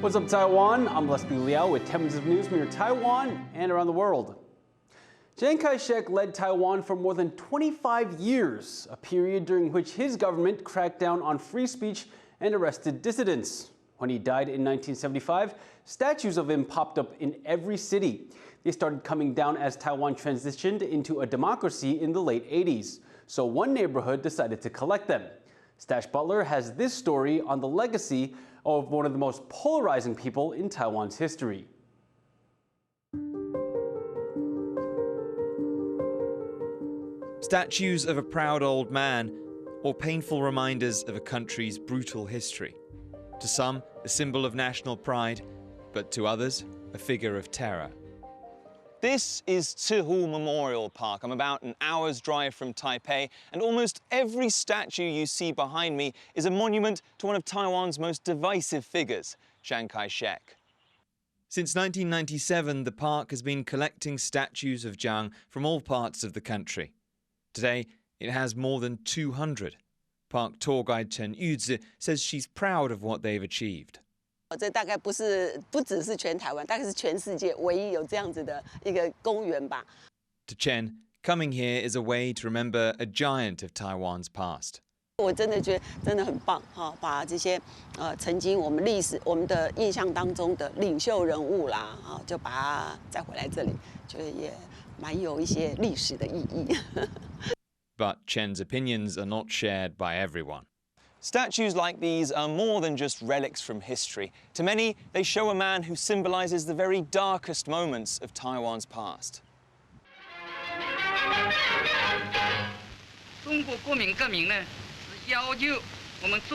What's up, Taiwan? I'm Liao with 10 minutes of news from Taiwan and around the world. Chiang Kai-shek led Taiwan for more than 25 years, a period during which his government cracked down on free speech and arrested dissidents. When he died in 1975, statues of him popped up in every city. They started coming down as Taiwan transitioned into a democracy in the late 80s. So one neighborhood decided to collect them. Stash Butler has this story on the legacy of one of the most polarizing people in Taiwan's history. Statues of a proud old man, or painful reminders of a country's brutal history. To some, a symbol of national pride, but to others, a figure of terror. This is Cihu Memorial Park. I'm about an hour's drive from Taipei, and almost every statue you see behind me is a monument to one of Taiwan's most divisive figures, Chiang Kai-shek. Since 1997, the park has been collecting statues of Chiang from all parts of the country. Today, it has more than 200. Park tour guide Chen Yuzi says she's proud of what they've achieved. 这大概不只是全台湾，大概是全世界唯一有这样子的一个公园吧。To Chen, coming here is a way to remember a giant of Taiwan's past. 我真的觉得真的很棒哈，把这些曾经我们历史我们的印象当中的领袖人物啦，啊，就把它带回来这里，就也蛮有一些历史的意义。But Chen's opinions are not shared by everyone. Statues like these are more than just relics from history. To many, they show a man who symbolizes the very darkest moments of Taiwan's past.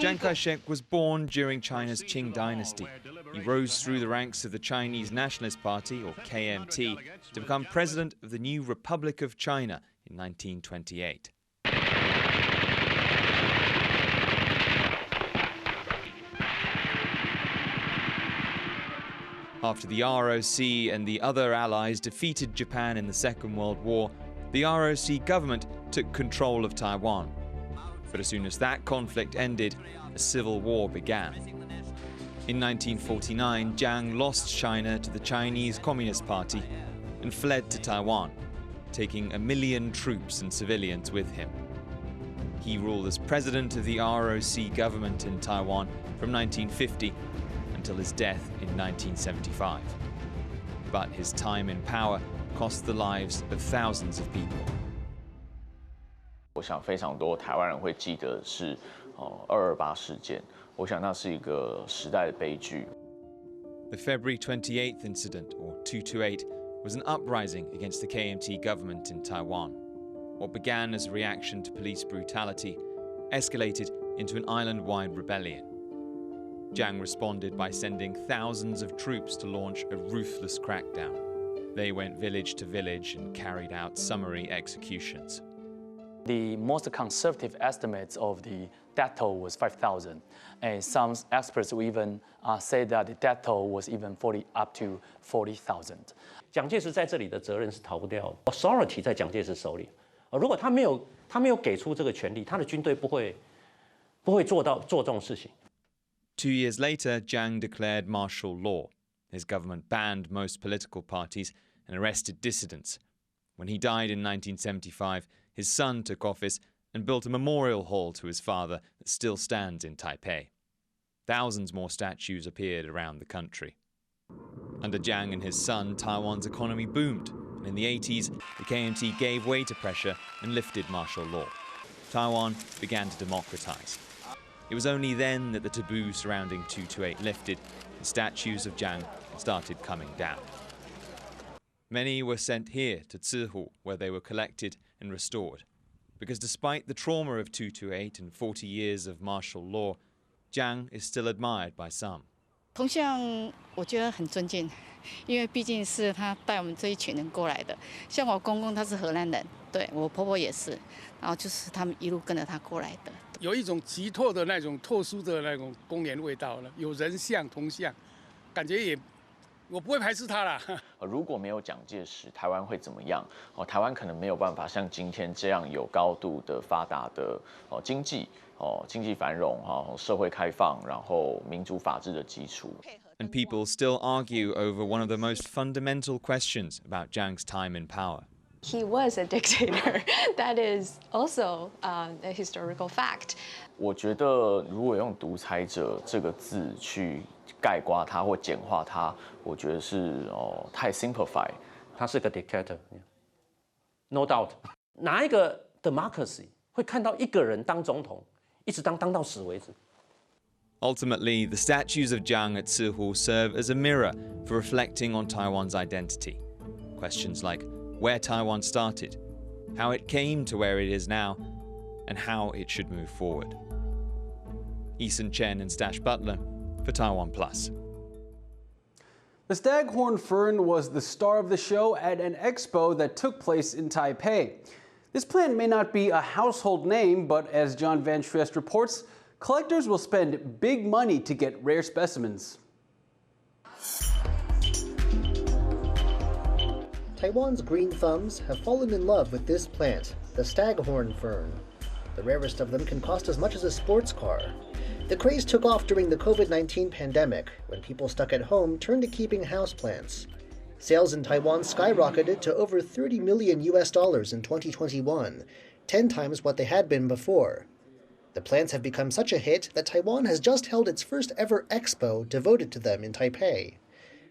Chiang Kai-shek was born during China's Qing dynasty. He rose through the ranks of the Chinese Nationalist Party, or KMT, to become president of the new Republic of China in 1928. After the ROC and the other allies defeated Japan in the Second World War, the ROC government took control of Taiwan. But as soon as that conflict ended, a civil war began. In 1949, Chiang lost China to the Chinese Communist Party and fled to Taiwan, taking 1 million troops and civilians with him. He ruled as president of the ROC government in Taiwan from 1950 until his death in 1975. But his time in power cost the lives of thousands of people. 我想非常多台湾人会记得是228事件，我想那是一个时代的悲剧。The February 28th incident, or 228, was an uprising against the KMT government in Taiwan. What began as a reaction to police brutality escalated into an island-wide rebellion. Chiang responded by sending thousands of troops to launch a ruthless crackdown. They went village to village and carried out summary executions. The most conservative estimates of the death toll was 5,000, and some experts will even say that the death toll was even up to 40,000. 蒋介石在这里的责任是逃不掉的 ，authority 在蒋介石手里。如果他没有给出这个权利，他的军队不会做这种事情。2 years later, Chiang declared martial law. His government banned most political parties and arrested dissidents. When he died in 1975, his son took office and built a memorial hall to his father that still stands in Taipei. Thousands more statues appeared around the country. Under Chiang and his son, Taiwan's economy boomed, and in the 80s, the KMT gave way to pressure and lifted martial law. Taiwan began to democratize. It was only then that the taboo surrounding 228 lifted and statues of Chiang started coming down. Many were sent here to Cihu, where they were collected and restored. Because despite the trauma of 228 and 40 years of martial law, Chiang is still admired by some. 同乡我觉得很尊敬，因为毕竟是他带我们这一群人过来的。像我公公他是荷兰人，对我婆婆也是，然后就是他们一路跟着他过来的。有一种极特的那种特殊的那种公园味道了，有人像铜像，感觉也我不会排斥他啦。如果没有蒋介石，台湾会怎么样？台湾可能没有办法像今天这样有高度的发达的经济繁荣社会开放，然后民主法治的基础。and people still argue over one of the most fundamental questions about Chiang's time in power. He was a dictator. That is also a historical fact. 我觉得如果用独裁者这个字去概括它或简化它，我觉得是太 simplify。他是个 dictator，no doubt。哪一个 democracy 会看到一个人当总统，一直当到死为止？ Ultimately, the statues of Chiang at Sihu serve as a mirror for reflecting on Taiwan's identity. Questions like where Taiwan started, how it came to where it is now, and how it should move forward. Eason Chen and Stash Butler for TaiwanPlus. The staghorn fern was the star of the show at an expo that took place in Taipei. This plant may not be a household name, but as John Van Trieste reports, collectors will spend big money to get rare specimens. Taiwan's green thumbs have fallen in love with this plant, the staghorn fern. The rarest of them can cost as much as a sports car. The craze took off during the COVID-19 pandemic, when people stuck at home turned to keeping houseplants. Sales in Taiwan skyrocketed to over $30 million in 2021, 10 times what they had been before. The plants have become such a hit that Taiwan has just held its first ever expo devoted to them in Taipei.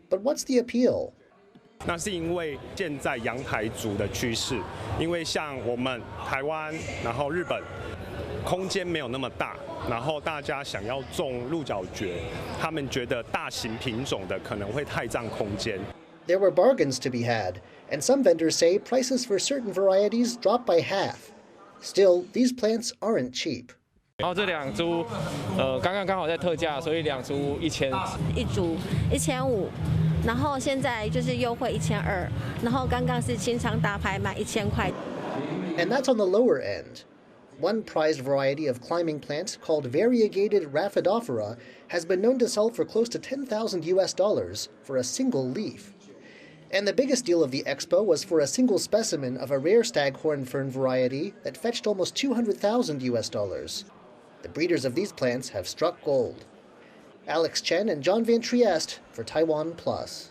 But what's the appeal? 那是因为现在阳台族的趋势，因为像我们台湾，然后日本，空间没有那么大，然后大家想要种鹿角蕨，他们觉得大型品种的可能会太占空间。There were bargains to be had, and some vendors say prices for certain varieties dropped by half. Still, these plants aren't cheap. 然后这两株，刚好在特价，所以两株1000，一株1500，然后现在就是优惠1200，然后刚刚是清仓大拍卖1000块。And that's on the lower end. One prized variety of climbing plant called variegated Rhaphidophora has been known to sell for close to $10,000 for a single leaf. And the biggest deal of the expo was for a single specimen of a rare staghorn fern variety that fetched almost $200,000. The breeders of these plants have struck gold. Alex Chen and John Van Trieste for TaiwanPlus.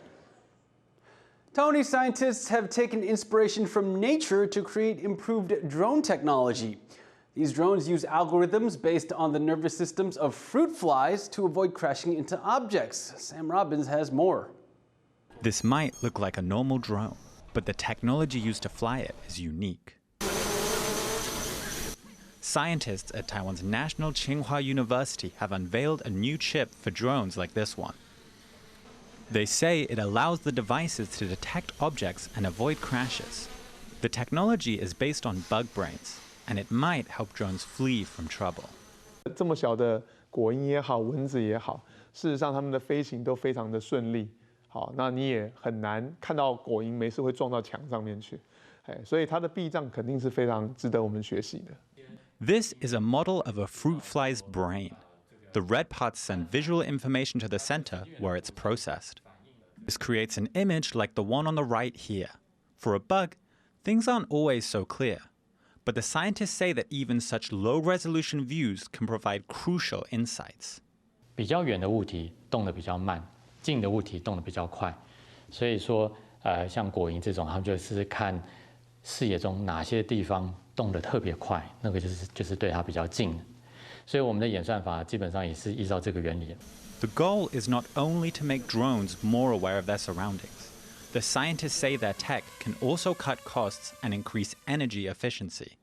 Taiwanese scientists have taken inspiration from nature to create improved drone technology. These drones use algorithms based on the nervous systems of fruit flies to avoid crashing into objects. Sam Robbins has more. This might look like a normal drone, but the technology used to fly it is unique. Scientists at Taiwan's National Tsinghua University have unveiled a new chip for drones like this one. They say it allows the devices to detect objects and avoid crashes. The technology is based on bug brains, and it might help drones flee from trouble. 这么小的果蝇也好，蚊子也好，事实上它们的飞行都非常的顺利。好，那你也很难看到果蝇没事会撞到墙上面去，所以它的避障肯定是非常值得我们学习的。This is a model of a fruit fly's brain. The red parts send visual information to the center where it's processed. This creates an image like the one on the right here. For a bug, things aren't always so clear. But the scientists say that even such low-resolution views can provide crucial insights. 比较远的物体动得比较慢，近的物体动得比较快。所以说，像果蝇这种，他们就是看视野中哪些地方动得特别快，那个就是对它比较近。所以我们的演算法基本上也是依照这个原理。The goal is not only to make drones more aware of their surroundings. The scientists say their tech can also cut costs and increase energy efficiency.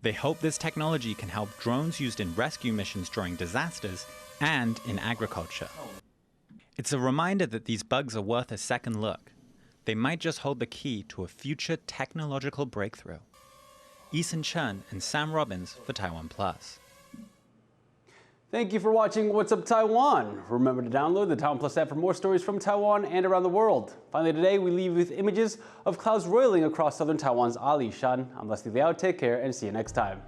They hope this technology can help drones used in rescue missions during disasters and in agriculture. It's a reminder that these bugs are worth a second look. They might just hold the key to a future technological breakthrough. Eason Chen and Sam Robbins for TaiwanPlus. Thank you for watching What's Up Taiwan. Remember to download the TaiwanPlus app for more stories from Taiwan and around the world. Finally today, we leave you with images of clouds roiling across southern Taiwan's Alishan. I'm Liao. Take care and see you next time.